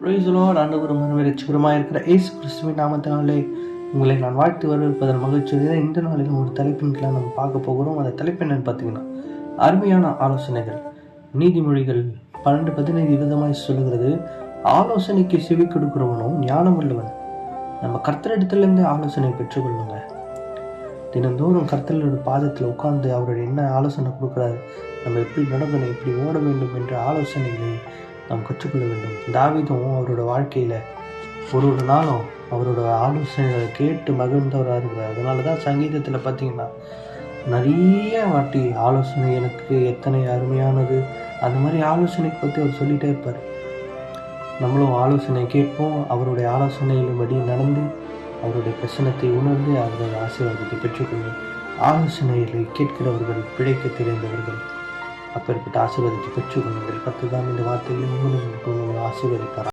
Praise the Lord. ஆண்டவரும் ரட்சகருமாய் இருக்கிற இயேசு கிறிஸ்துவின் நாமத்தினாலே உங்களை நான் வாழ்த்து வரவேற்பதில் மகிழ்ச்சி. இந்த நாளில் ஒரு தலைப்பின் கீழே நம்ம பார்க்க போகிறோம். அந்த தலைப்பு என்னன்னு பார்த்தீங்கன்னா, அருமையான ஆலோசனைகள். நீதிமொழிகள் 12:15 விதமாய் சொல்லுகிறது, ஆலோசனைக்கு செவி கொடுக்கிறவனும் ஞானம் உள்ளவன். நம்ம கர்த்தரிடத்திலிருந்து ஆலோசனை பெற்றுக்கொள்ளுங்க. தினந்தோறும் கர்த்தரோட பாதத்தில் உட்கார்ந்து அவருடைய என்ன ஆலோசனை கொடுக்குறாரு, நம்ம எப்படி நடக்கணும், எப்படி ஓட வேண்டும் என்ற ஆலோசனைகளை நாம் கற்றுக்கொள்ள வேண்டும். தாவீதும் அவரோட வாழ்க்கையில் ஒரு நாளும் அவரோட ஆலோசனைகளை கேட்டு மகிழ்ந்தவராக இருக்கிறார். அதனால தான் சங்கீதத்தில் பார்த்தீங்கன்னா நிறைய வாட்டி ஆலோசனை எனக்கு எத்தனை அருமையானது, அந்த மாதிரி ஆலோசனை பற்றி அவர் சொல்லிகிட்டே இருப்பார். நம்மளும் ஆலோசனை கேட்போம், அவருடைய ஆலோசனையின்படி நடந்து அவருடைய பிரச்சனத்தை உணர்ந்து அவருடைய ஆசீர்வாதத்தை பெற்றுக்கொள்ளும். ஆலோசனைகளை கேட்கிறவர்கள் பிழைக்க தெரிந்தவர்கள். அப்பேற்பட்ட ஆசீர்வாதத்தை பெற்றுக்கொள்ளுங்கள். கர்த்தர் தான் இந்த வார்த்தைகளை உங்களை ஆசீர்வதிப்பார்.